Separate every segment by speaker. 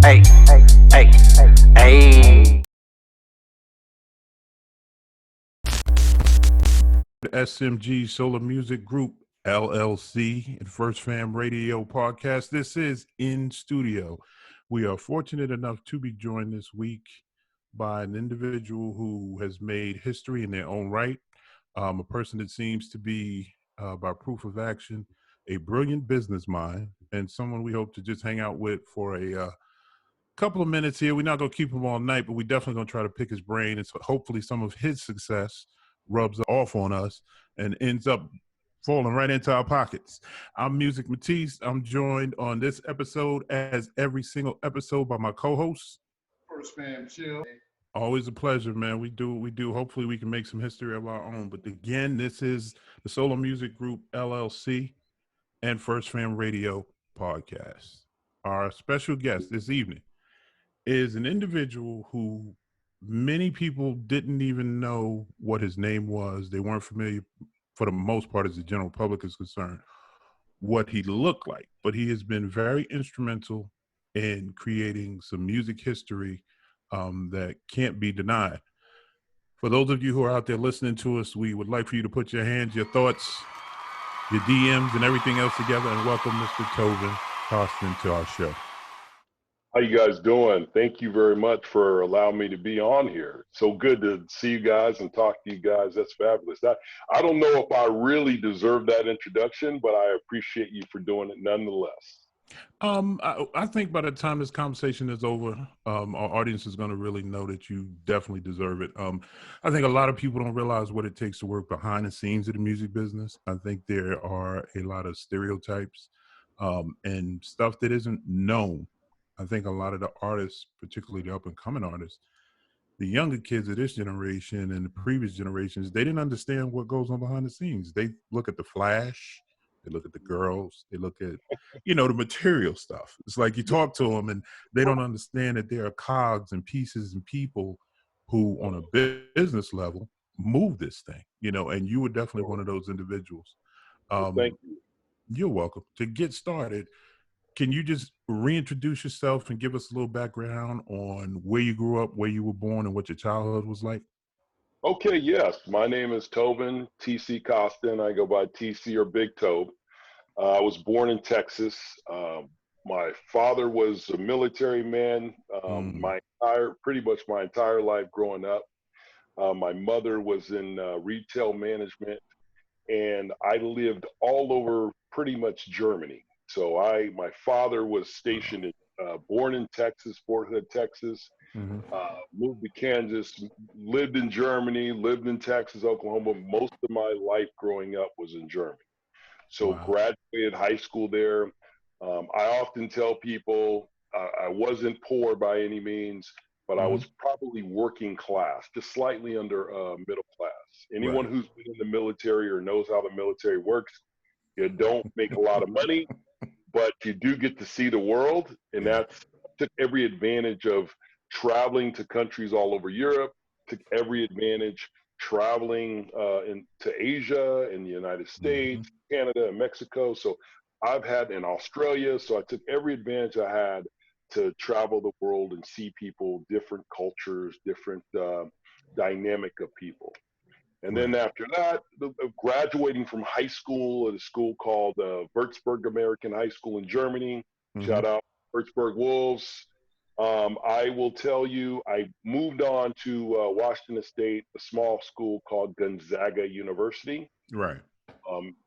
Speaker 1: Hey, hey, hey.
Speaker 2: SMG Solar Music Group LLC and First Fam Radio Podcast. This is In Studio. We are fortunate enough to be joined this week by an individual who has made history in their own right, a person that seems to be, by proof of action, a brilliant business mind, and someone we hope to just hang out with for a couple of minutes here. We're not going to keep him all night, but we definitely going to try to pick his brain, and so hopefully some of his success rubs off on us and ends up falling right into our pockets. I'm Music Matisse. I'm joined on this episode, as every single episode, by my co-host.
Speaker 3: First Fam Chill.
Speaker 2: Always a pleasure, man. We do what we do. Hopefully we can make some history of our own. But again, this is the Solar Music Group LLC and First Fam Radio Podcast. Our special guest this evening is an individual who many people didn't even know what his name was. They weren't familiar, for the most part, as the general public is concerned, what he looked like. But he has been very instrumental in creating some music history that can't be denied. For those of you who are out there listening to us, we would like for you to put your hands, your thoughts, your DMs, and everything else together and welcome Mr. Tobin Costin to our show.
Speaker 4: How you guys doing? Thank you very much for allowing me to be on here. So good to see you guys and talk to you guys. That's fabulous. I don't know if I really deserve that introduction, but I appreciate you for doing it nonetheless.
Speaker 2: I think by the time this conversation is over, our audience is going to really know that you definitely deserve it. I think a lot of people don't realize what it takes to work behind the scenes of the music business. I think there are a lot of stereotypes and stuff that isn't known. I think a lot of the artists, particularly the up-and-coming artists, the younger kids of this generation and the previous generations, they didn't understand what goes on behind the scenes. They look at the flash, they look at the girls, they look at, the material stuff. It's like you talk to them and they don't understand that there are cogs and pieces and people who, on a business level, move this thing, and you were definitely one of those individuals.
Speaker 4: Thank you.
Speaker 2: You're welcome. To get started, can you just reintroduce yourself and give us a little background on where you grew up, where you were born, and what your childhood was like?
Speaker 4: Okay, yes. My name is Tobin T.C. Costin. I go by T.C. or Big Tobe. I was born in Texas. My father was a military man pretty much my entire life growing up. My mother was in retail management, and I lived all over pretty much Germany. So my father was stationed born in Texas, Fort Hood, Texas, moved to Kansas, lived in Germany, lived in Texas, Oklahoma. Most of my life growing up was in Germany. So
Speaker 2: Wow.
Speaker 4: graduated high school there. I often tell people I wasn't poor by any means, but I was probably working class, just slightly under middle class. Anyone
Speaker 2: Right.
Speaker 4: who's been in the military or knows how the military works, you don't make a lot of money, but you do get to see the world. And
Speaker 2: Yeah.
Speaker 4: took every advantage of traveling to countries all over Europe, took every advantage traveling into Asia and the United States, Canada, and Mexico. So I've had in Australia. So I took every advantage I had to travel the world and see people, different cultures, different dynamic of people. And then
Speaker 2: Right.
Speaker 4: after that, graduating from high school at a school called Würzburg American High School in Germany.
Speaker 2: Mm-hmm.
Speaker 4: Shout out Würzburg Wolves. I will tell you, I moved on to Washington State, a small school called Gonzaga University.
Speaker 2: Right.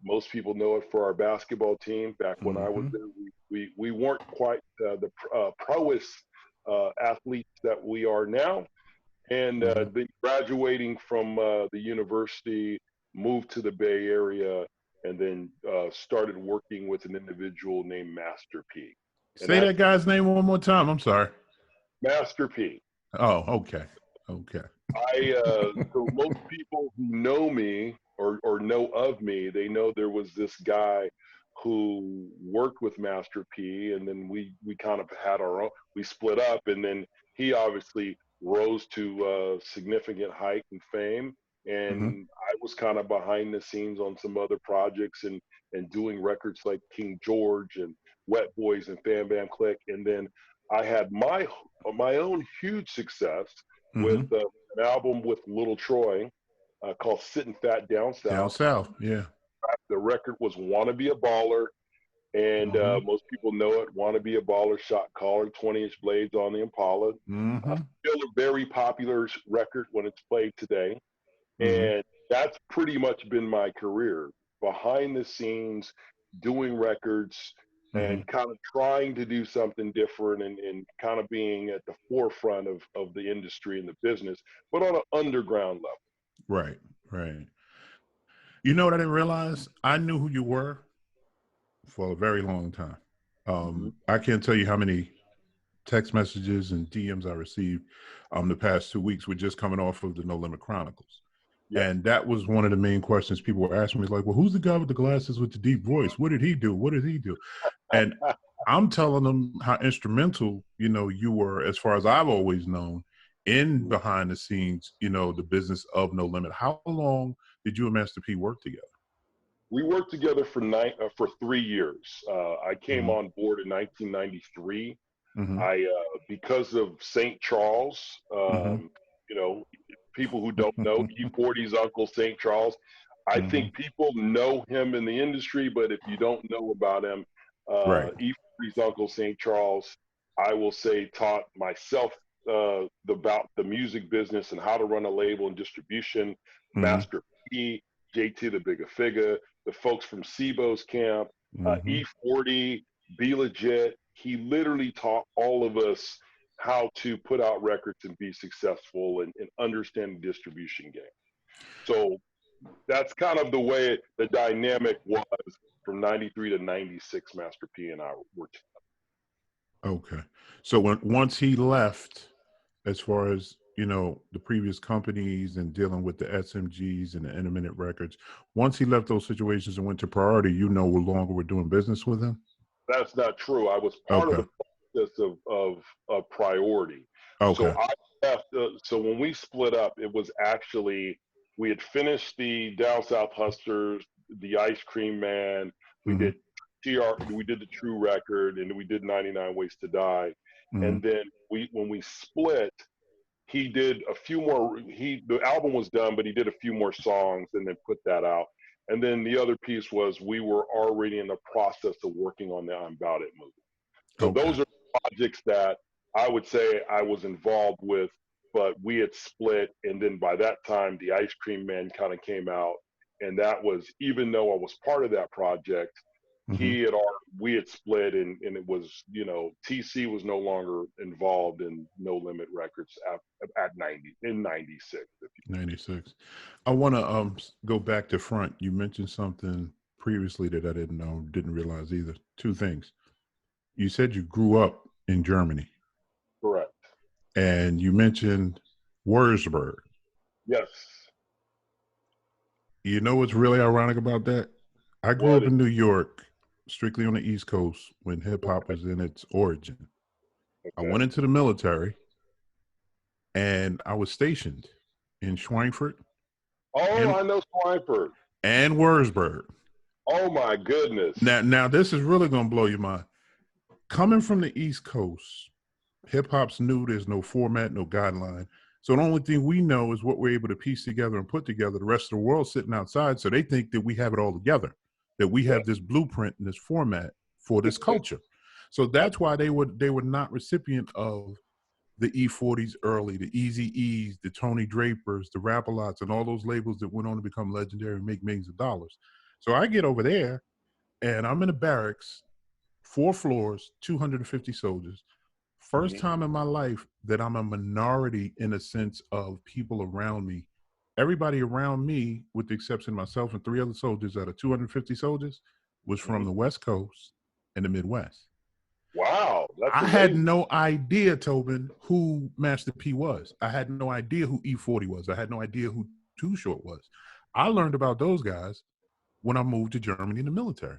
Speaker 4: Most people know it for our basketball team. Back when I was there, we weren't quite the prowess athletes that we are now. And then graduating from the university, moved to the Bay Area, and then started working with an individual named Master P. And
Speaker 2: Say that
Speaker 4: that's
Speaker 2: guy's name one more time. I'm sorry.
Speaker 4: Master P.
Speaker 2: Oh, okay. Okay.
Speaker 4: So most people who know me or know of me, they know there was this guy who worked with Master P, and then we kind of had our own. We split up, and then he obviously rose to significant height and fame,
Speaker 2: Mm-hmm.
Speaker 4: and I was kind of behind the scenes on some other projects and doing records like King George and Wet Boys and Fam Bam Click, and then I had my own huge success with
Speaker 2: Mm-hmm.
Speaker 4: an album with Little Troy called "Sitting Fat Down
Speaker 2: Down
Speaker 4: South."
Speaker 2: south, yeah.
Speaker 4: The record was "Wanna Be a Baller," and
Speaker 2: Mm-hmm.
Speaker 4: most people know it. "Wanna Be a Baller" shot caller, 20-inch blades on the Impala.
Speaker 2: Mm-hmm.
Speaker 4: Still a very popular record when it's played today.
Speaker 2: Mm-hmm.
Speaker 4: And that's pretty much been my career, behind the scenes, doing records
Speaker 2: Mm-hmm.
Speaker 4: and kind of trying to do something different and kind of being at the forefront of the industry and the business, but on an underground level.
Speaker 2: Right, right. You know what I didn't realize? I knew who you were for a very long time.
Speaker 4: Mhm.
Speaker 2: I can't tell you how many text messages and DMs I received the past 2 weeks with just coming off of the No Limit Chronicles.
Speaker 4: Yeah.
Speaker 2: And that was one of the main questions people were asking me, like, well, who's the guy with the glasses with the deep voice? What did he do? What did he do? And I'm telling them how instrumental, you were, as far as I've always known, in behind the scenes, the business of No Limit. How long did you and Master P work together?
Speaker 4: We worked together for 3 years. I came
Speaker 2: Mm-hmm.
Speaker 4: on board in 1993.
Speaker 2: Mm-hmm.
Speaker 4: Because of St. Charles,
Speaker 2: Mm-hmm.
Speaker 4: you know, people who don't know E40's Uncle St. Charles, I
Speaker 2: Mm-hmm.
Speaker 4: think people know him in the industry, but if you don't know about him,
Speaker 2: Right.
Speaker 4: E40's Uncle St. Charles, I will say, taught myself about the music business and how to run a label and distribution.
Speaker 2: Mm-hmm.
Speaker 4: Master P, JT the Bigger Figure, the folks from SIBO's camp,
Speaker 2: Mm-hmm.
Speaker 4: E40, Be Legit. He literally taught all of us how to put out records and be successful and understand the distribution game. So that's kind of the way the dynamic was from 93 to 96. Master P and I were
Speaker 2: Okay. So once he left, as far as the previous companies and dealing with the SMGs and the Intermittent Records, once he left those situations and went to Priority, no longer were doing business with him.
Speaker 4: That's not true. I was part of the process of Priority.
Speaker 2: Okay.
Speaker 4: So I left. So when we split up, it was actually, we had finished the Down South Hustlers, the Ice Cream Man. We
Speaker 2: Mm-hmm.
Speaker 4: did we did the True Record, and we did 99 Ways to Die.
Speaker 2: Mm-hmm.
Speaker 4: And then when we split, he did a few more. The album was done, but he did a few more songs and then put that out. And then the other piece was we were already in the process of working on the I'm About It movie. So those are projects that I would say I was involved with, but we had split. And then by that time, the Ice Cream Man kind of came out. And that was, even though I was part of that project,
Speaker 2: Mm-hmm.
Speaker 4: we had split, and it was, TC was no longer involved in No Limit Records at 96.
Speaker 2: 96. I want to go back to front. You mentioned something previously that I didn't know, didn't realize either. Two things. You said you grew up in Germany.
Speaker 4: Correct.
Speaker 2: And you mentioned Wurzburg.
Speaker 4: Yes.
Speaker 2: You know what's really ironic about that? I grew up in New York, strictly on the East Coast, when hip hop was in its origin.
Speaker 4: Okay.
Speaker 2: I went into the military, and I was stationed in Schweinfurt.
Speaker 4: I know Schweinfurt.
Speaker 2: And Wurzburg.
Speaker 4: Oh my goodness.
Speaker 2: Now this is really gonna blow your mind. Coming from the East Coast, hip hop's new. There's no format, no guideline. So the only thing we know is what we're able to piece together and put together. The rest of the world sitting outside, so they think that we have it all together, that we have this blueprint and this format for this culture. So that's why they were not recipient of the E40s early, the Easy E's, the Tony Drapers, the Rap-A-Lots, and all those labels that went on to become legendary and make millions of dollars. So I get over there, and I'm in a barracks, 4 floors, 250 soldiers. First time in my life that I'm a minority in a sense of people around me. Everybody around me, with the exception of myself and 3 other soldiers out of 250 soldiers, was from the West Coast and the Midwest.
Speaker 4: Wow.
Speaker 2: I had no idea, Tobin, who Master P was. I had no idea who E40 was. I had no idea who Too Short was. I learned about those guys when I moved to Germany in the military.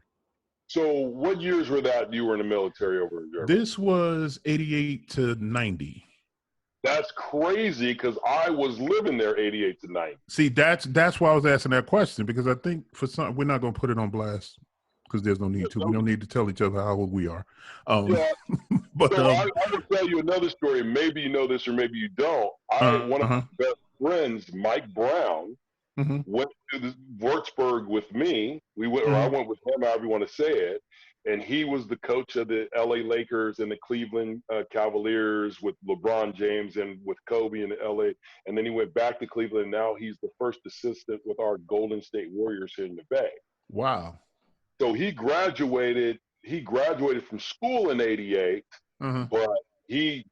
Speaker 4: So what years were that you were in the military over in Germany?
Speaker 2: This was 88 to 90.
Speaker 4: That's crazy, because I was living there 88 to 90.
Speaker 2: See, that's why I was asking that question, because I think for some, we're not going to put it on blast because there's no need to. We don't need to tell each other how old we are.
Speaker 4: Yeah.
Speaker 2: But
Speaker 4: So I will tell you another story. Maybe you know this or maybe you don't. One of my best friends, Mike Brown, went to the Würzburg with me. We went, or I went with him, however you want to say it. And he was the coach of the LA Lakers and the Cleveland Cavaliers with LeBron James and with Kobe in the LA. And then he went back to Cleveland. Now he's the first assistant with our Golden State Warriors here in the Bay.
Speaker 2: wow.
Speaker 4: So he graduated from school in '88, but he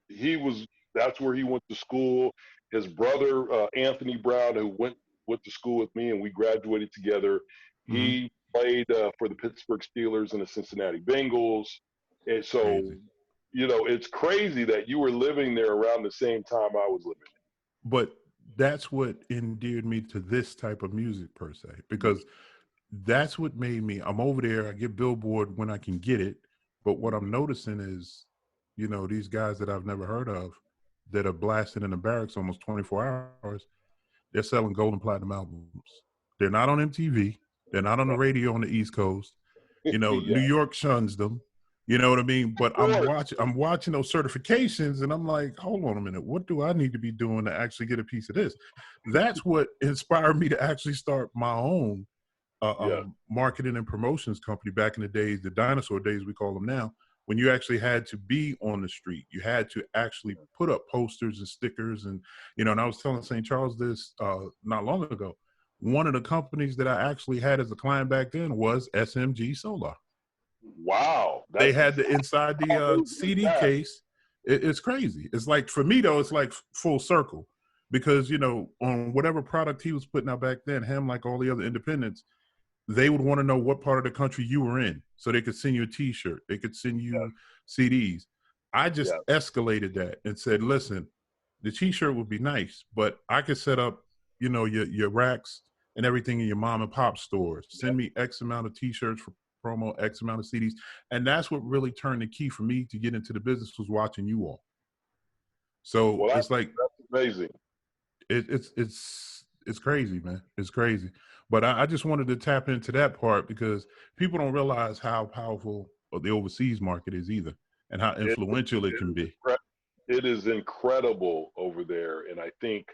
Speaker 4: was, that's where he went to school. His brother, Anthony Brown, who went to school with me, and we graduated together. He played for the Pittsburgh Steelers and the Cincinnati Bengals. And so,
Speaker 2: Crazy.
Speaker 4: you know, it's crazy that you were living there around the same time I was living there.
Speaker 2: But that's what endeared me to this type of music per se, because that's what made me, I'm over there, I get Billboard when I can get it. But what I'm noticing is, you know, these guys that I've never heard of that are blasting in the barracks almost 24 hours, they're selling gold and platinum albums. They're not on MTV. They're not on the radio on the East Coast. You know,
Speaker 4: Yeah.
Speaker 2: New York shuns them. You know what I mean? But I'm watching those certifications, and I'm like, hold on a minute, what do I need to be doing to actually get a piece of this? That's what inspired me to actually start my own marketing and promotions company back in the days, the dinosaur days we call them now, when you actually had to be on the street. You had to actually put up posters and stickers, and you know, and I was telling St. Charles this not long ago. One of the companies that I actually had as a client back then was SMG Solar.
Speaker 4: Wow.
Speaker 2: They had the inside the CD case. It's crazy. It's like, for me though, it's like full circle, because you know, on whatever product he was putting out back then, him, like all the other independents, they would want to know what part of the country you were in so they could send you a t-shirt. They could send you CDs. I just escalated that and said, listen, the t-shirt would be nice, but I could set up, you know, your racks and everything in your mom and pop stores. Send me X amount of t-shirts for promo, X amount of CDs. And that's what really turned the key for me to get into the business, was watching you all. So it's like,
Speaker 4: that's amazing.
Speaker 2: It's crazy, man. It's crazy. But I just wanted to tap into that part, because people don't realize how powerful the overseas market is either, and how influential it can be.
Speaker 4: It is incredible over there. And I think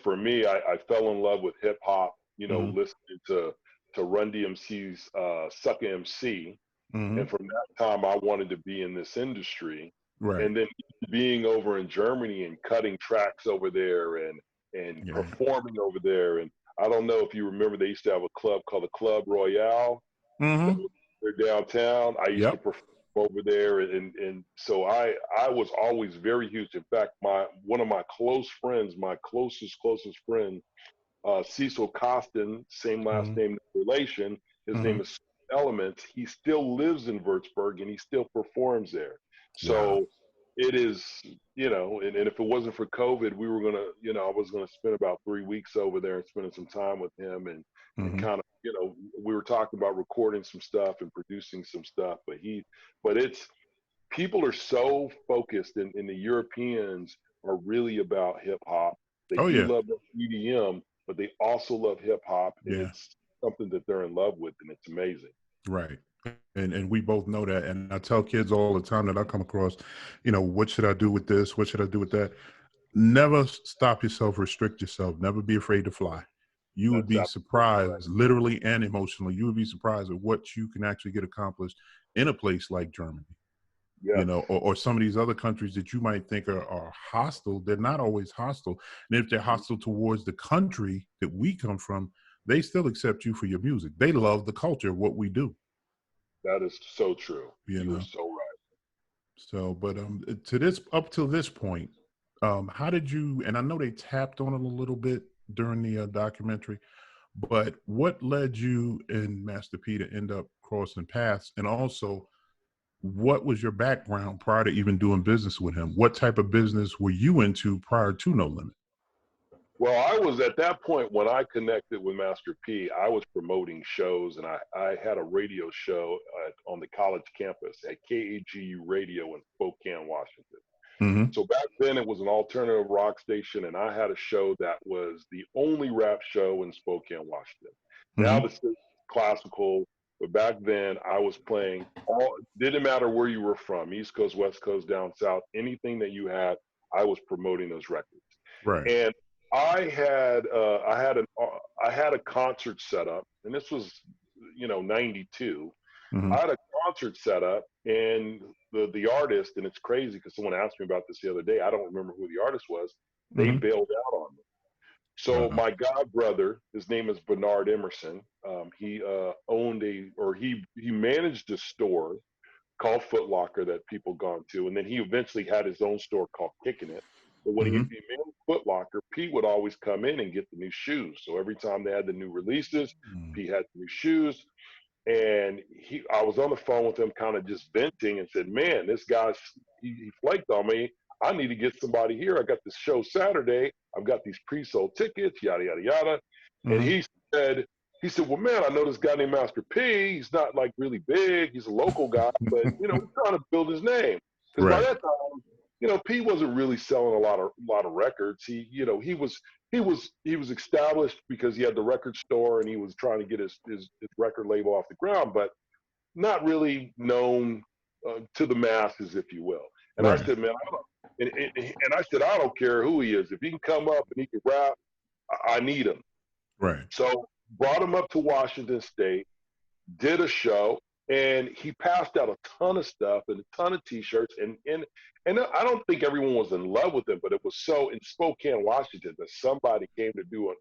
Speaker 4: for me, I fell in love with hip hop, you know, listening to Run DMC's Sucker MC. And from that time, I wanted to be in this industry.
Speaker 2: Right.
Speaker 4: And then being over in Germany and cutting tracks over there and performing over there. And I don't know if you remember, they used to have a club called the Club Royale. They're downtown. I used to perform over there. And so I was always very huge. In fact, one of my close friends, my closest friend, Cecil Costin, same last name, relation. His name is Elements. He still lives in Würzburg and he still performs there. So it is, you know, and if it wasn't for COVID, we were gonna, you know, I was gonna spend about 3 weeks over there and spending some time with him and kind of, you know, we were talking about recording some stuff and producing some stuff, but it's, people are so focused, and the Europeans are really about hip hop. They love EDM, but they also love hip hop, and it's something that they're in love with, and it's amazing.
Speaker 2: Right. And we both know that. And I tell kids all the time that I come across, you know, what should I do with this? What should I do with that? Never stop yourself, restrict yourself. Never be afraid to fly. You would be surprised, literally and emotionally. You would be surprised at what you can actually get accomplished in a place like Germany. You know, or some of these other countries that you might think are hostile. They're not always hostile. And if they're hostile towards the country that we come from, they still accept you for your music. They love the culture of what we do.
Speaker 4: That is so true.
Speaker 2: You're
Speaker 4: so right.
Speaker 2: So, but up till this point, how did you? And I know they tapped on it a little bit during the documentary, but what led you and Master P to end up crossing paths? And also, what was your background prior to even doing business with him? What type of business were you into prior to No Limit?
Speaker 4: Well, I was at that point when I connected with Master P, I was promoting shows, and I had a radio show on the college campus at KAGU Radio in Spokane, Washington. So back then it was an alternative rock station, and I had a show that was the only rap show in Spokane, Washington. Now the classical, But back then, I was playing didn't matter where you were from, East Coast, West Coast, down South, anything that you had, I was promoting those records.
Speaker 2: Right.
Speaker 4: And I had a concert set up, and this was, 92.
Speaker 2: Mhm.
Speaker 4: I had a concert set up, and the artist, and it's crazy because someone asked me about this the other day. I don't remember who the artist was. They
Speaker 2: Mhm.
Speaker 4: bailed out on me. So
Speaker 2: Wow.
Speaker 4: my god brother, his name is Bernard Emerson. He he managed a store called Foot Locker that people gone to, and then he eventually had his own store called Kicking It. But when he
Speaker 2: Mhm.
Speaker 4: managed Foot Locker, Pete would always come in and get the new shoes. So every time they had the new releases,
Speaker 2: Mm.
Speaker 4: Pete had the new shoes. And I was on the phone with him, kind of just venting, and said, "Man, this guy's he flaked on me. I need to get somebody here. I got this show Saturday. I've got these pre-sold tickets, yada yada yada." And
Speaker 2: Mhm.
Speaker 4: he said, "Well, man, I know this guy named Master P. He's not like really big. He's a local guy, but he's trying to build his name because by
Speaker 2: Right.
Speaker 4: that time, P wasn't really selling a lot of records. He was established because he had the record store and he was trying to get his record label off the ground, but not really known to the masses, if you will." And I
Speaker 2: Right.
Speaker 4: said, "Man, I said, I don't care who he is. If he can come up and he can rap, I need him."
Speaker 2: Right.
Speaker 4: So brought him up to Washington State, did a show, and he passed out a ton of stuff and a ton of T-shirts. And I don't think everyone was in love with him, but it was so in Spokane, Washington, that somebody came to do a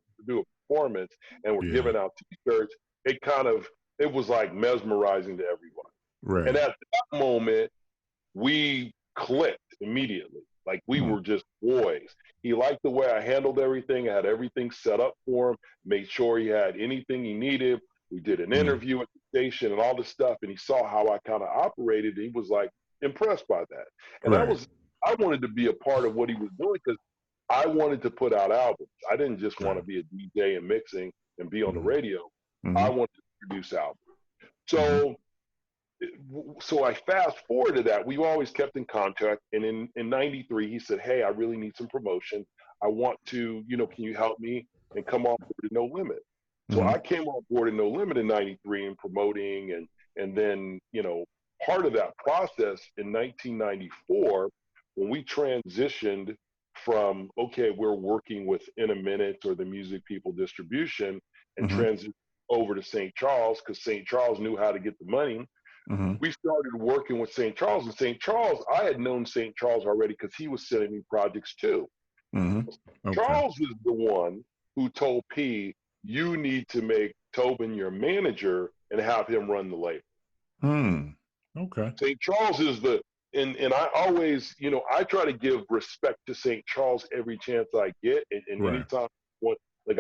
Speaker 4: performance and were
Speaker 2: Yeah.
Speaker 4: giving out T-shirts. It was like mesmerizing to everyone.
Speaker 2: Right.
Speaker 4: And at that moment, we clicked immediately. Like we were just boys. He liked the way I handled everything. I had everything set up for him, made sure he had anything he needed. We did an interview at the station and all this stuff, and he saw how I kind of operated. And he was like impressed by that. And
Speaker 2: Right.
Speaker 4: I wanted to be a part of what he was doing because I wanted to put out albums. I didn't just want to
Speaker 2: Right.
Speaker 4: be a DJ and mixing and be on the
Speaker 2: Mhm.
Speaker 4: radio.
Speaker 2: Mhm.
Speaker 4: I wanted to produce albums. So I fast forward to that. We've always kept in contact. And in 93, he said, "Hey, I really need some promotion. I want to, can you help me and come on board to No Limit?" So
Speaker 2: Mhm.
Speaker 4: I came on board in No Limit in 93 and promoting. And then, part of that process in 1994, when we transitioned from, okay, we're working with In a Minute or the Music People distribution and
Speaker 2: Mhm.
Speaker 4: transitioned over to St. Charles because St. Charles knew how to get the money.
Speaker 2: Mhm.
Speaker 4: We started working with St. Charles. And St. Charles, I had known St. Charles already because he was sending me projects too.
Speaker 2: Mhm. Okay.
Speaker 4: Charles is the one who told P, "You need to make Tobin your manager and have him run the label."
Speaker 2: Okay.
Speaker 4: St. Charles is and I always, I try to give respect to St. Charles every chance I get. And
Speaker 2: Right.
Speaker 4: anytime, like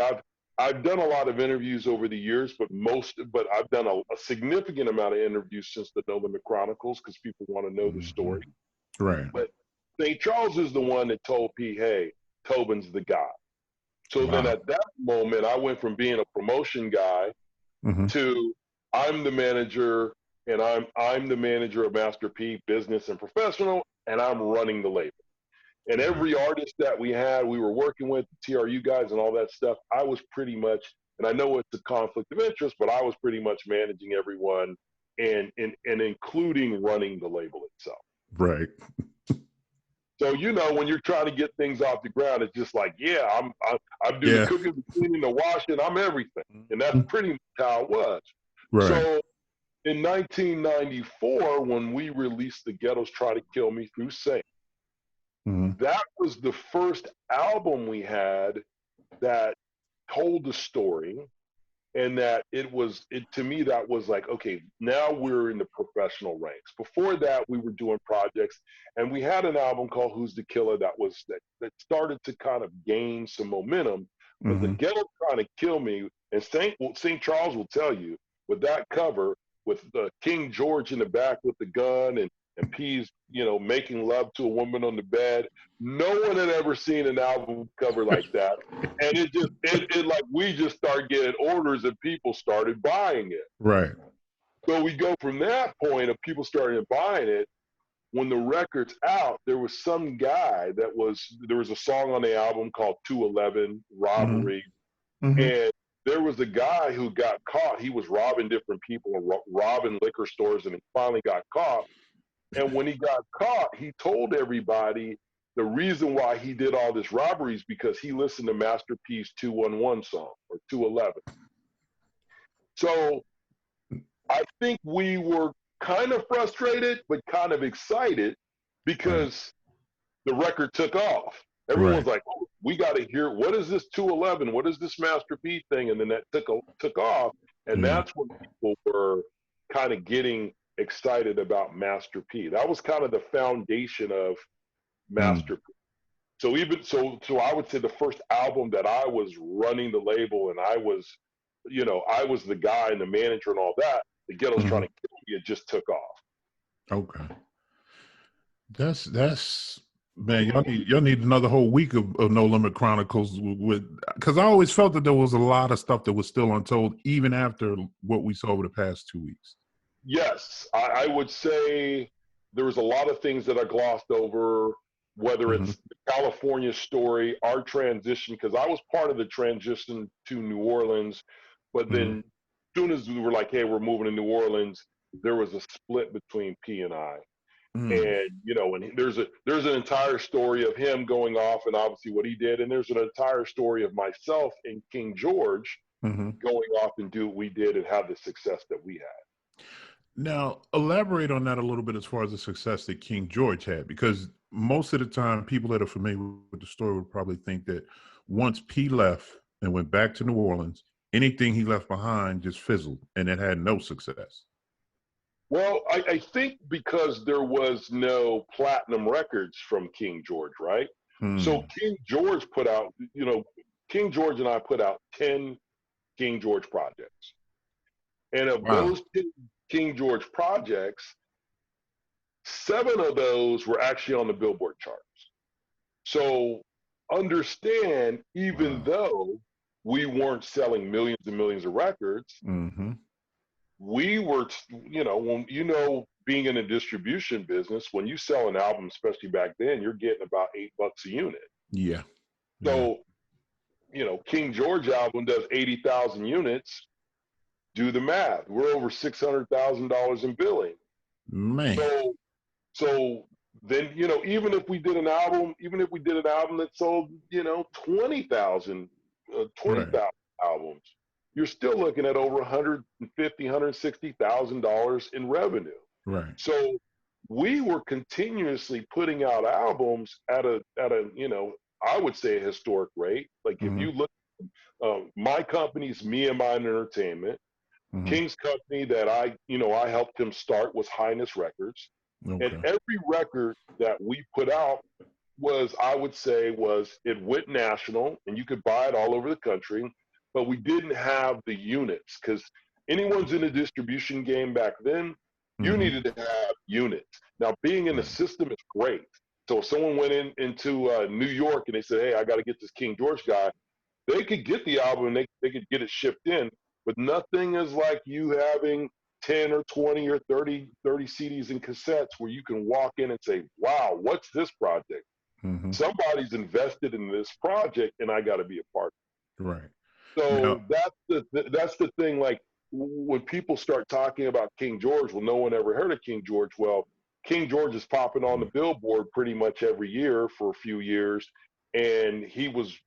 Speaker 4: I've done a lot of interviews over the years, but I've done a significant amount of interviews since the No Limit Chronicles because people want to know the story.
Speaker 2: Right.
Speaker 4: But St. Charles is the one that told P, "Hey, Tobin's the guy." So then
Speaker 2: Wow.
Speaker 4: at that moment, I went from being a promotion guy
Speaker 2: Mhm.
Speaker 4: to I'm the manager, and I'm the manager of Master P, business and professional, and I'm running the label. And every artist that we were working with, the TRU guys and all that stuff, I was pretty much, and I know it's a conflict of interest, but I was pretty much managing everyone and including running the label itself.
Speaker 2: Right.
Speaker 4: So when you're trying to get things off the ground, it's just like, yeah, I'm doing the cooking, the cleaning, the washing, I'm everything, and that's pretty much how it was.
Speaker 2: Right.
Speaker 4: So in 1994, when we released The Ghettos Try to Kill Me through Saint,
Speaker 2: Mhm.
Speaker 4: that was the first album we had that told the story, and that to me that was like, okay, now we're in the professional ranks. Before that, we were doing projects, and we had an album called Who's the Killer that started to kind of gain some momentum. But The
Speaker 2: Mhm.
Speaker 4: Ghetto Trying to Kill Me, and St. Charles will tell you, with that cover, with King George in the back with the gun and P's, making love to a woman on the bed. No one had ever seen an album cover like that. And it like, we just started getting orders and people started buying it.
Speaker 2: Right.
Speaker 4: So we go from that point of people starting buying it. When the record's out, there was some guy there was a song on the album called 211 Robbery.
Speaker 2: Mhm.
Speaker 4: And there was a guy who got caught. He was robbing different people and robbing liquor stores, and he finally got caught. And when he got caught, he told everybody the reason why he did all this robberies because he listened to Master P's 211 song or 211. So I think we were kind of frustrated, but kind of excited because the record took off. Everyone's like, oh, we got to hear, what is this 211? What is this Master P thing? And then that took off. And that's when people were kind of getting excited about Master P. That was kind of the foundation of Master P. So so I would say the first album that I was running the label and I was, I was the guy and the manager and all that, the Ghetto's Trying to Kill Me, it just took off.
Speaker 2: Okay. That's man, y'all need another whole week of No Limit Chronicles because I always felt that there was a lot of stuff that was still untold even after what we saw over the past 2 weeks.
Speaker 4: Yes, I would say there was a lot of things that I glossed over, whether it's the California story, our transition, because I was part of the transition to New Orleans, but then as soon as we were like, hey, we're moving to New Orleans, there was a split between P and I. And, and there's an entire story of him going off and obviously what he did. And there's an entire story of myself and King George going off and do what we did and have the success that we had.
Speaker 2: Now, elaborate on that a little bit as far as the success that King George had, because most of the time people that are familiar with the story would probably think that once P left and went back to New Orleans, anything he left behind just fizzled and it had no success.
Speaker 4: Well, I think because there was no platinum records from King George, right? So King George put out, King George and I put out 10 King George projects. And of those 10 King George projects, 7 of those were actually on the Billboard charts. So understand, even though we weren't selling millions and millions of records, we were, being in a distribution business, when you sell an album, especially back then, you're getting about $8 a unit.
Speaker 2: Yeah.
Speaker 4: So, King George album does 80,000 units. Do the math. We're over $600,000 in billing.
Speaker 2: Man.
Speaker 4: So then, even if we did an album that sold, 20,000 albums, you're still looking at over $150,000, $160,000 in revenue.
Speaker 2: Right.
Speaker 4: So we were continuously putting out albums at a I would say a historic rate. Like if you look, my company's Me and Mine Entertainment. King's company that I helped him start was Highness Records. And every record that we put out it went national and you could buy it all over the country, but we didn't have the units because anyone's in the distribution game back then, you needed to have units. Now being in the system is great. So if someone went into New York and they said, hey, I got to get this King George guy, they could get the album and they could get it shipped in. But nothing is like you having 10 or 20 or 30 CDs and cassettes where you can walk in and say, wow, what's this project? Somebody's invested in this project and I got to be a part of it.
Speaker 2: Right.
Speaker 4: So that's the thing. Like when people start talking about King George, well, no one ever heard of King George. Well, King George is popping on the Billboard pretty much every year for a few years. And he was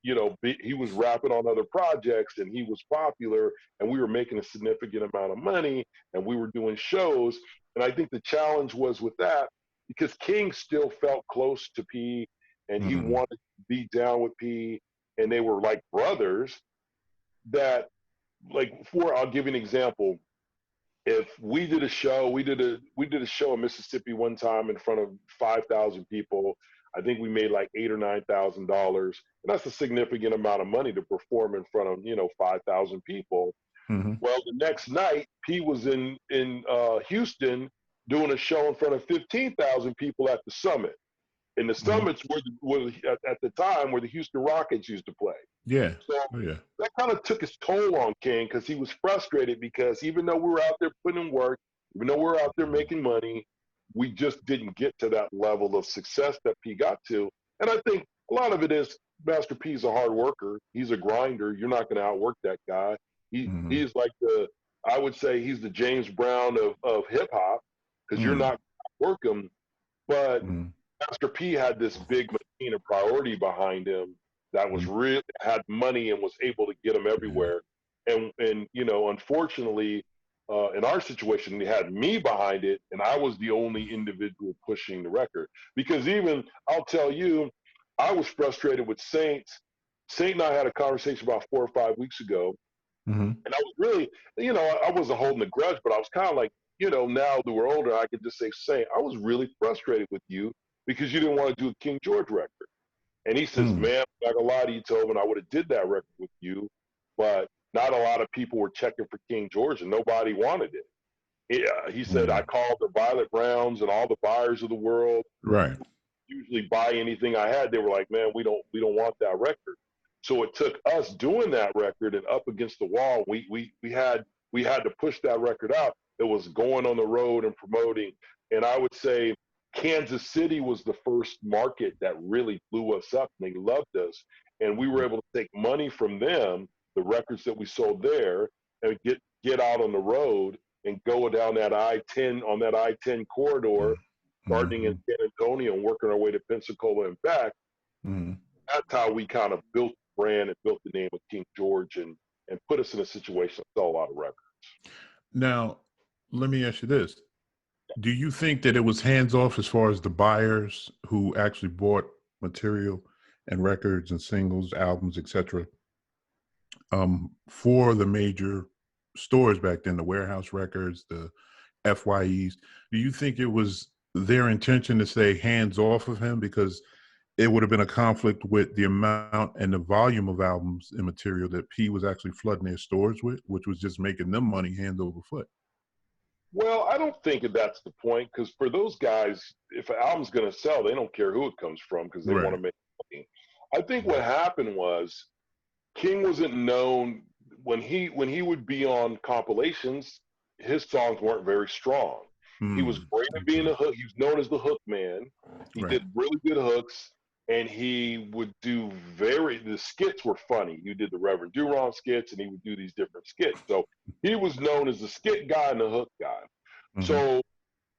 Speaker 4: rapping on other projects and he was popular and we were making a significant amount of money and we were doing shows. And I think the challenge was with that because King still felt close to P and he wanted to be down with P and they were like brothers that I'll give you an example. If we did a show, we did a show in Mississippi one time in front of 5,000 people. I think we made like $8,000 or $9,000, and that's a significant amount of money to perform in front of 5,000 people. Well, the next night, P was in Houston doing a show in front of 15,000 people at the Summit, and the Summit's were at the time where the Houston Rockets used to play.
Speaker 2: Yeah.
Speaker 4: So that kind of took its toll on King because he was frustrated because even though we were out there putting in work, even though we were out there making money, we just didn't get to that level of success that P got to. And I think a lot of it is Master P's a hard worker. He's a grinder. You're not going to outwork that guy. He's like I would say he's the James Brown of hip hop, because you're not gonna work him. But Master P had this big machine of priority behind him that was really had money and was able to get him everywhere. And unfortunately, in our situation, they had me behind it, and I was the only individual pushing the record. Because even I'll tell you, I was frustrated with Saints. Saint and I had a conversation about 4 or 5 weeks ago, and I was really, I wasn't holding a grudge, but I was kind of like, now that we're older, I could just say, Saint, I was really frustrated with you because you didn't want to do a King George record. And he says, man, I'm not gonna lie to you, Tobin, I would have did that record with you, but not a lot of people were checking for King George, and nobody wanted it. He said, I called the Violet Browns and all the buyers of the world.
Speaker 2: Right.
Speaker 4: Usually buy anything I had. They were like, man, we don't want that record. So it took us doing that record and up against the wall. We had to push that record out. It was going on the road and promoting. And I would say Kansas City was the first market that really blew us up, and they loved us. And we were able to take money from them, the records that we sold there, and get out on the road and go down that I-10 on that I-10 corridor, starting in San Antonio and working our way to Pensacola and back. That's how we kind of built the brand and built the name of King George and put us in a situation to sell a lot of records.
Speaker 2: Now, let me ask you this. Do you think that it was hands off as far as the buyers who actually bought material and records and singles, albums, etc., for the major stores back then, the Warehouse Records, the FYEs? Do you think it was their intention to say hands off of him because it would have been a conflict with the amount and the volume of albums and material that P was actually flooding their stores with, which was just making them money hand over foot?
Speaker 4: Well, I don't think that's the point, because for those guys, if an album's going to sell, they don't care who it comes from because they want to make money. I think what happened was King wasn't known when he would be on compilations. His songs weren't very strong. He was great at being a hook. He was known as the hook man. He did really good hooks, and he would do the skits were funny. He did the Reverend Durand skits, and he would do these different skits. So he was known as the skit guy and the hook guy. So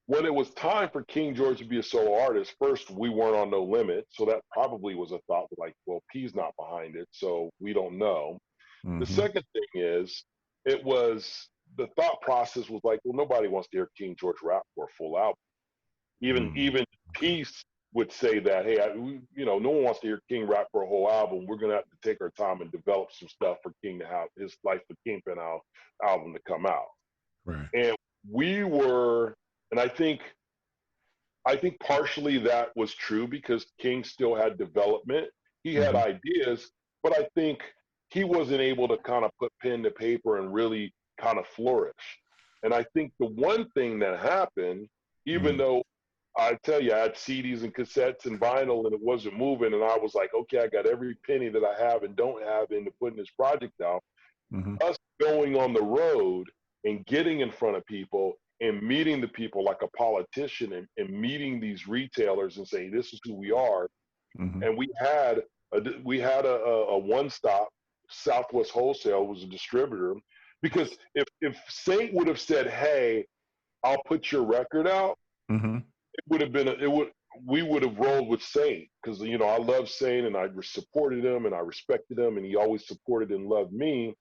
Speaker 4: when it was time for King George to be a solo artist, first, we weren't on No Limit. So that probably was a thought, like, well, P's not behind it, so we don't know. The second thing is, the thought process was like, well, nobody wants to hear King George rap for a full album. Even Peace would say that, hey, no one wants to hear King rap for a whole album. We're gonna have to take our time and develop some stuff for King to have his Life of Kingpin album to come out.
Speaker 2: Right.
Speaker 4: And I think partially that was true because King still had development. He had ideas, but I think he wasn't able to kind of put pen to paper and really kind of flourish. And I think the one thing that happened, even though I tell you, I had CDs and cassettes and vinyl and it wasn't moving, and I was like, okay, I got every penny that I have and don't have into putting this project out. Us going on the road and getting in front of people and meeting the people like a politician and meeting these retailers and saying, this is who we are. And we had a one-stop. Southwest Wholesale was a distributor, because if Saint would have said, hey, I'll put your record out, it would have been we would have rolled with Saint, because I love Saint and I supported him and I respected him and he always supported and loved me,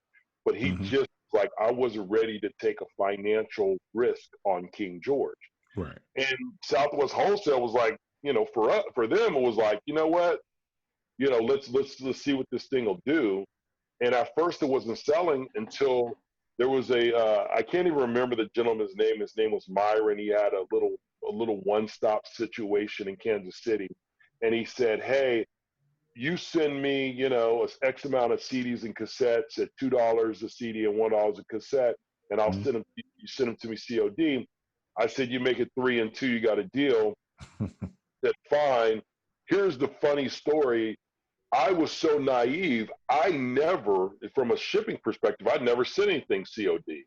Speaker 4: but he just like, I wasn't ready to take a financial risk on King George.
Speaker 2: Right.
Speaker 4: And Southwest Wholesale was like, for them it was like, you know what, let's see what this thing will do. And at first it wasn't selling until there was I can't even remember the gentleman's name. His name was Myron. He had a little one-stop situation in Kansas City. And he said, hey, you send me, X amount of CDs and cassettes at $2 a CD and $1 a cassette, and I'll send them, you send them to me COD. I said, you make it 3 and 2, you got a deal. Said, fine. Here's the funny story. I was so naive. I never, from a shipping perspective, I never sent anything COD.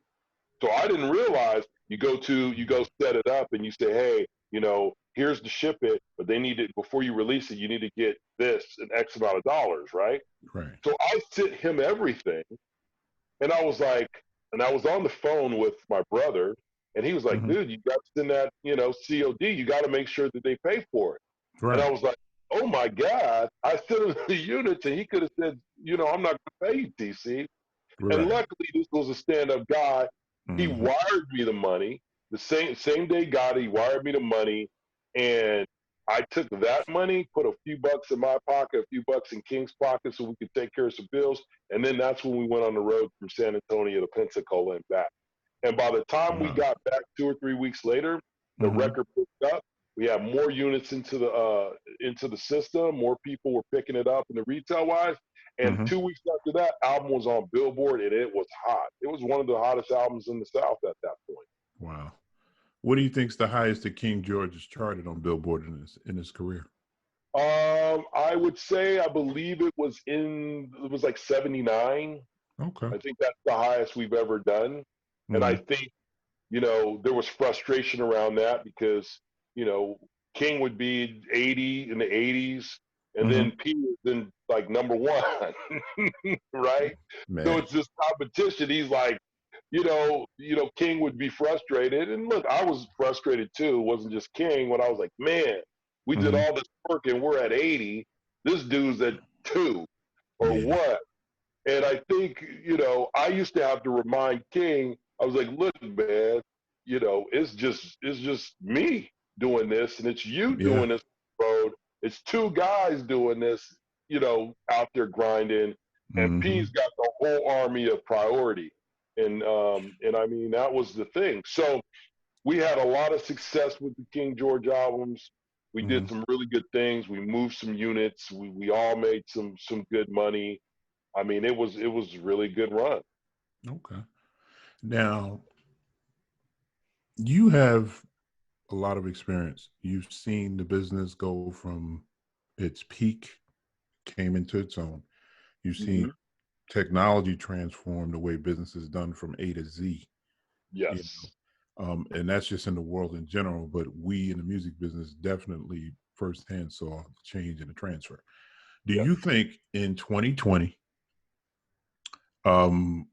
Speaker 4: So I didn't realize you go set it up and you say, hey, here's to ship it, but they need it before you release it. You need to get this an X amount of dollars, right?
Speaker 2: Right.
Speaker 4: So I sent him everything. And I was like, and I was on the phone with my brother, and he was like,
Speaker 2: Mhm.
Speaker 4: dude, you got to send that, COD. You got to make sure that they pay for it. And I
Speaker 2: Right.
Speaker 4: was like, oh my God. I sent him the units, and he could have said, I'm not going to pay you, TC. And
Speaker 2: Right.
Speaker 4: luckily, this was a stand-up guy. He
Speaker 2: Mhm.
Speaker 4: wired me the money. The same day, he wired me the money, and I took that money, put a few bucks in my pocket, a few bucks in King's pocket, so we could take care of some bills. And then that's when we went on the road from San Antonio to Pensacola and back. And by the time we
Speaker 2: Wow.
Speaker 4: got back 2 or 3 weeks later, the
Speaker 2: Mhm.
Speaker 4: record picked up. We had more units into the system. More people were picking it up in the retail wise. And
Speaker 2: Mhm.
Speaker 4: 2 weeks after that, album was on Billboard, and it was hot. It was one of the hottest albums in the South at that point.
Speaker 2: Wow. What do you think's the highest that King George has charted on Billboard in his career?
Speaker 4: I would say I believe it was like 79.
Speaker 2: Okay.
Speaker 4: I think that's the highest we've ever done. And I
Speaker 2: Mhm.
Speaker 4: think, there was frustration around that because, you know, King would be 80 in the 80s, and then
Speaker 2: Mhm.
Speaker 4: P was in like number one, right? So
Speaker 2: Man.
Speaker 4: it's this competition. He's like, King would be frustrated. And look, I was frustrated too. It wasn't just King. When I was like, man, we did
Speaker 2: Mhm.
Speaker 4: all this work and we're at 80. This dude's at 2 or
Speaker 2: Yeah.
Speaker 4: what? And I think, I used to have to remind King, I was like, look, man, it's just me doing this and it's you
Speaker 2: Yeah.
Speaker 4: doing this road. It's two guys doing this, out there grinding, and P's
Speaker 2: Mhm.
Speaker 4: got the whole army of priority. And I mean that was the thing. So we had a lot of success with the King George albums. We did
Speaker 2: Mhm.
Speaker 4: some really good things. We moved some units. We all made some good money. I mean, it was really good run.
Speaker 2: Okay. Now, you have a lot of experience. You've seen the business go from its peak, came into its own. You've seen
Speaker 4: Hmm.
Speaker 2: technology transform the way business is done from A to Z. You
Speaker 4: Yes.
Speaker 2: and that's just in the world in general. But we in the music business definitely firsthand saw the change and the transfer. Do
Speaker 4: Yes.
Speaker 2: you think in 2020,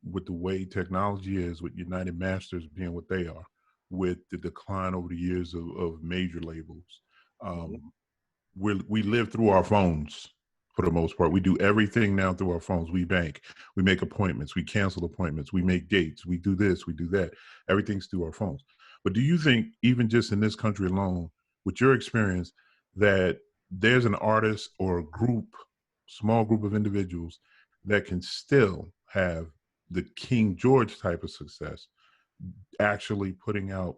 Speaker 2: with the way technology is, with United Masters being what they are, with the decline over the years of major labels,
Speaker 4: Hmm.
Speaker 2: um, we live through our phones for the most part. We do everything now through our phones. We bank, we make appointments, we cancel appointments, we make dates, we do this, we do that. Everything's through our phones. But do you think, even just in this country alone, with your experience, that there's an artist or a group, small group of individuals that can still have the King George type of success, actually putting out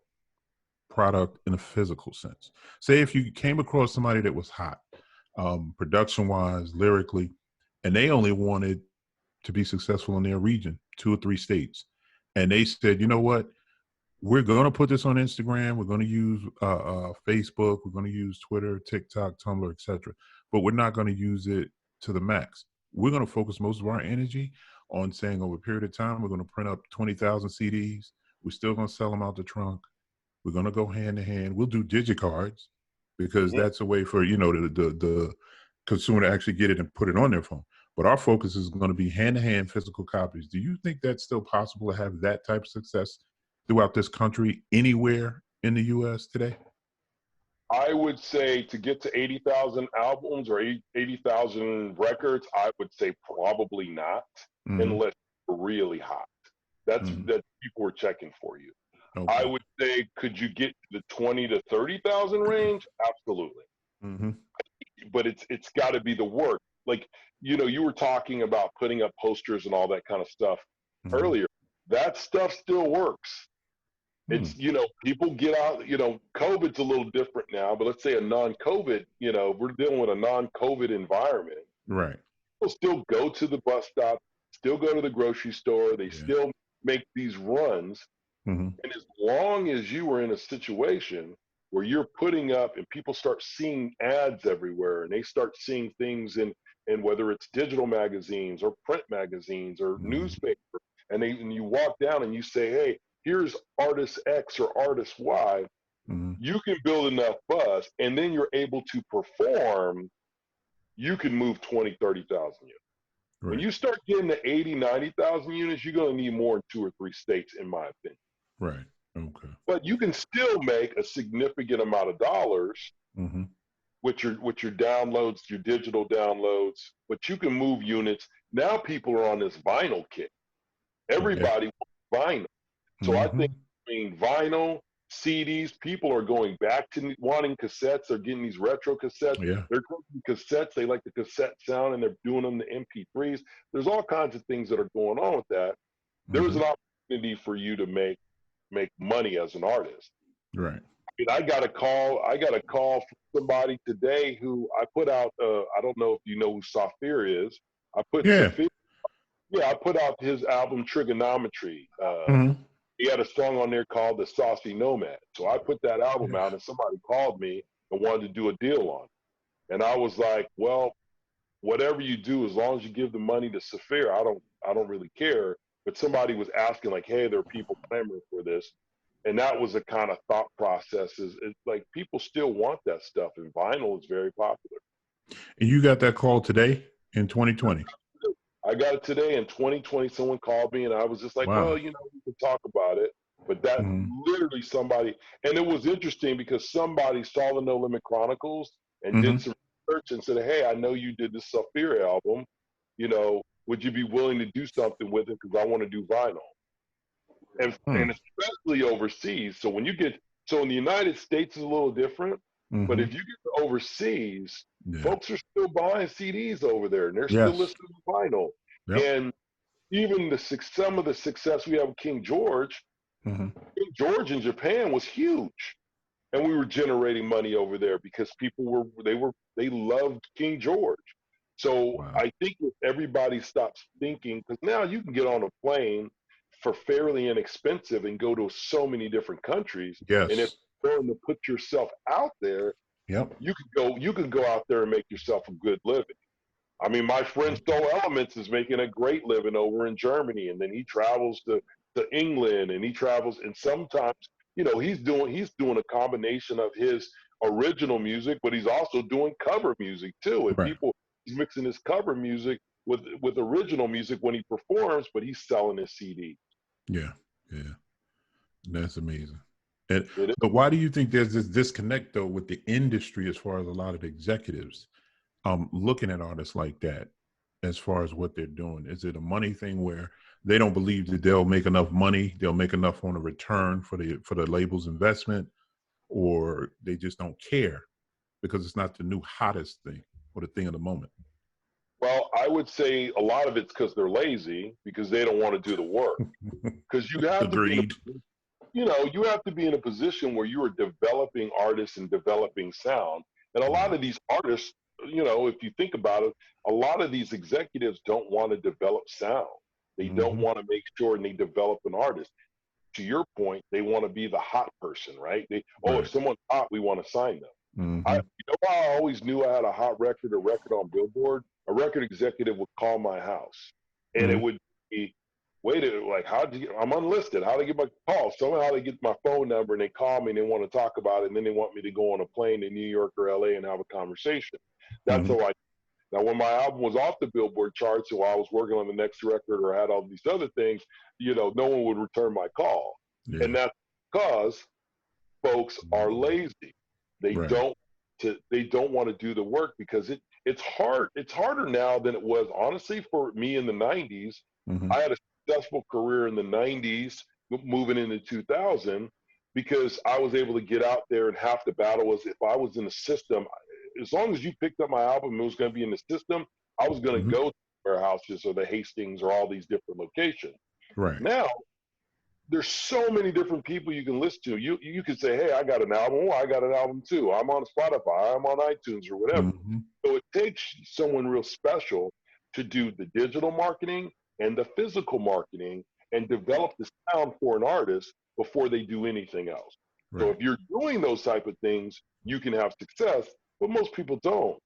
Speaker 2: product in a physical sense? Say if you came across somebody that was hot, production wise, lyrically, and they only wanted to be successful in their region, 2 or 3 states, and they said, you know what, we're going to put this on Instagram, we're going to use Facebook, we're going to use Twitter, TikTok, Tumblr, etc., but we're not going to use it to the max. We're going to focus most of our energy on saying, over a period of time, we're going to print up 20,000 CDs. We're still going to sell them out the trunk. We're going to go hand to hand. We'll do digicards because
Speaker 4: Hmm.
Speaker 2: that's a way for, the consumer to actually get it and put it on their phone. But our focus is going to be hand to hand physical copies. Do you think that's still possible to have that type of success throughout this country, anywhere in the US today?
Speaker 4: I would say to get to 80,000 albums or 80,000 records, I would say probably not,
Speaker 2: Hmm.
Speaker 4: unless you're really hot. That's
Speaker 2: Hmm.
Speaker 4: that people are checking for you. I
Speaker 2: Okay.
Speaker 4: would say, could you get to the 20 to 30,000 range? Absolutely.
Speaker 2: Hmm.
Speaker 4: But it's got to be the work. Like, you were talking about putting up posters and all that kind of stuff
Speaker 2: Hmm.
Speaker 4: earlier. That stuff still works.
Speaker 2: Hmm.
Speaker 4: People get out, COVID's a little different now, but let's say a non-COVID, we're dealing with a non-COVID environment.
Speaker 2: Right.
Speaker 4: People still go to the bus stop, still go to the grocery store, they
Speaker 2: Yeah.
Speaker 4: still make these runs.
Speaker 2: Hmm.
Speaker 4: And as long as you are in a situation where you're putting up and people start seeing ads everywhere and they start seeing things in whether it's digital magazines or print magazines or
Speaker 2: Hmm.
Speaker 4: newspaper, and you walk down and you say, hey, here's artist X or artist Y,
Speaker 2: Hmm.
Speaker 4: you can build enough buzz and then you're able to perform, you can move 20, 30,000 units. When
Speaker 2: Right.
Speaker 4: you start getting to 80, 90,000 units, you're going to need more in 2 or 3 states, in my opinion.
Speaker 2: Right. Okay.
Speaker 4: But you can still make a significant amount of dollars
Speaker 2: Mm-hmm.
Speaker 4: with your downloads, your digital downloads, but you can move units. Now people are on this vinyl kick.
Speaker 2: Okay.
Speaker 4: Everybody wants vinyl. So I
Speaker 2: Mm-hmm.
Speaker 4: think between vinyl, CDs, people are going back to wanting cassettes. They're getting these retro cassettes.
Speaker 2: Yeah.
Speaker 4: They're taking cassettes. They like the cassette sound and they're doing them to MP3s. There's all kinds of things that are going on with that. There's
Speaker 2: Mm-hmm.
Speaker 4: an opportunity for you to make money as an artist.
Speaker 2: Right.
Speaker 4: I mean, I got a call from somebody today who I put out. I don't know if you know who Saphir is. I put
Speaker 2: Yeah.
Speaker 4: Saphir. Yeah, I put out his album Trigonometry.
Speaker 2: Mm-hmm.
Speaker 4: He had a song on there called The Saucy Nomad. So I put that album out, and somebody called me and wanted to do a deal on it. And I was like, well, whatever you do, as long as you give the money to Saphir, I don't really care. But somebody was asking, like, hey, there are people clamoring for this. And that was the kind of thought process is like people still want that stuff, and vinyl is very popular.
Speaker 2: And you got that call today in 2020.
Speaker 4: I got it today in 2020. Someone called me, and I was just like,
Speaker 2: Wow.
Speaker 4: well, we can talk about it. But that literally somebody, and it was interesting because somebody saw the No Limit Chronicles and did some research and said, hey, I know you did the Saphir album. Would you be willing to do something with it? Because I want to do vinyl. And especially overseas. So in the United States is a little different, but if you get to overseas, folks are still buying CDs over there, and they're still listening to vinyl.
Speaker 2: Yep.
Speaker 4: And even some of the success we have with King George, King George in Japan was huge, and we were generating money over there because people they loved King George. So I think if everybody stops thinking, because now you can get on a plane for fairly inexpensive and go to so many different countries.
Speaker 2: Yes.
Speaker 4: And if you're willing to put yourself out there, you can go out there and make yourself a good living. I mean, my friend Soul Elements is making a great living over in Germany, and then he travels to England, and he travels, and sometimes he's doing a combination of his original music, but he's also doing cover music too. And he's mixing his cover music with original music when he performs, but he's selling his CD.
Speaker 2: Yeah, that's amazing. But why do you think there's this disconnect though with the industry as far as a lot of the executives looking at artists like that as far as what they're doing? Is it a money thing where they don't believe that they'll make enough money, they'll make enough on a return for the label's investment, or they just don't care because it's not the new hottest thing or the thing of the moment?
Speaker 4: Well, I would say a lot of it's because they're lazy, because they don't want to do the work. Because you have you have to be in a position where you are developing artists and developing sound. And a lot of these artists, if you think about it, a lot of these executives don't want to develop sound. They don't want to make sure and they develop an artist. To your point, they want to be the hot person, right? If someone's hot, we want to sign them. I always knew I had a hot record on Billboard. A record executive would call my house, and it would be, I'm unlisted. How do I get my call? Somehow they get my phone number and they call me and they want to talk about it, and then they want me to go on a plane to New York or LA and have a conversation. That's how I. Now, when my album was off the Billboard charts, so I was working on the next record or had all these other things, no one would return my call, and that's because folks are lazy. They don't want to do the work because it's hard. It's harder now than it was, honestly, for me in the 90s. I had a successful career in the 90s, moving into 2000, because I was able to get out there, and half the battle was if I was in the system, as long as you picked up my album, it was going to be in the system, I was going to go to the warehouses or the Hastings or all these different locations. Right. Now, there's so many different people you can listen to. You can say, hey, I got an album. Oh, I got an album too. I'm on Spotify. I'm on iTunes or whatever. So it takes someone real special to do the digital marketing and the physical marketing and develop the sound for an artist before they do anything else. So if you're doing those type of things, you can have success, but most people don't.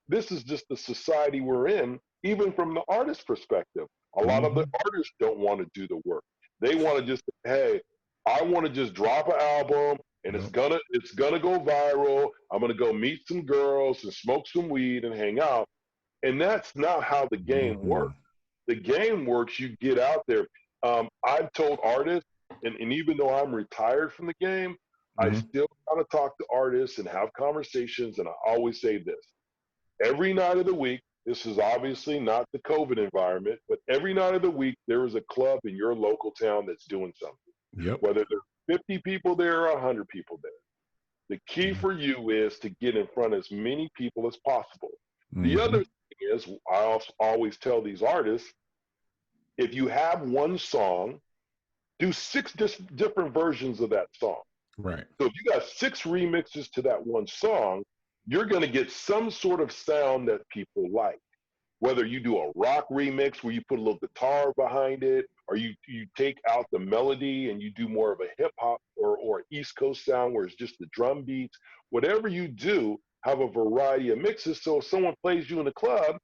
Speaker 4: This is just the society we're in, even from the artist perspective. A lot of the artists don't want to do the work. They want to just, hey, I want to just drop an album and it's gonna go viral. I'm gonna go meet some girls and smoke some weed and hang out. And that's not how the game works. The game works, you get out there. I've told artists, and even though I'm retired from the game, I still kind of talk to artists and have conversations. And I always say this every night of the week, this is obviously not the COVID environment, but every night of the week, there is a club in your local town that's doing something.
Speaker 2: Yep.
Speaker 4: Whether there's 50 people there or 100 people there. The key for you is to get in front of as many people as possible. The other thing is, I also always tell these artists, if you have one song, do 6 different versions of that song.
Speaker 2: Right.
Speaker 4: So if you got 6 remixes to that one song, you're going to get some sort of sound that people like. Whether you do a rock remix where you put a little guitar behind it, or you take out the melody and you do more of a hip hop or East Coast sound where it's just the drum beats, whatever you do, have a variety of mixes. So if someone plays you in the club,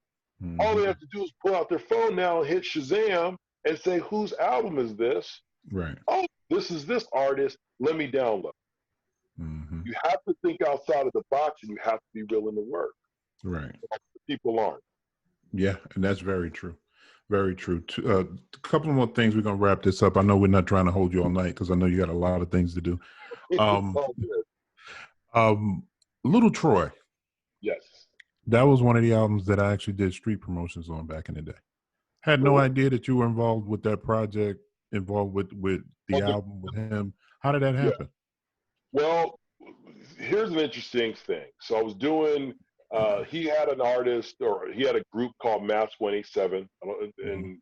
Speaker 4: all they have to do is pull out their phone now and hit Shazam and say, whose album is this?
Speaker 2: Right.
Speaker 4: Oh, this is this artist. Let me download. You have to think outside of the box, and you have to be willing to work.
Speaker 2: Right.
Speaker 4: People aren't.
Speaker 2: Yeah, and that's very true. Very true. A couple more things. We're going to wrap this up. I know we're not trying to hold you all night because I know you got a lot of things to do. Little Troy.
Speaker 4: Yes.
Speaker 2: That was one of the albums that I actually did street promotions on back in the day. Had no idea that you were involved with that project, involved with the album with him. How did that happen?
Speaker 4: Yeah. Well, here's an interesting thing. So I was doing, he had an artist, or he had a group called Mass 27, and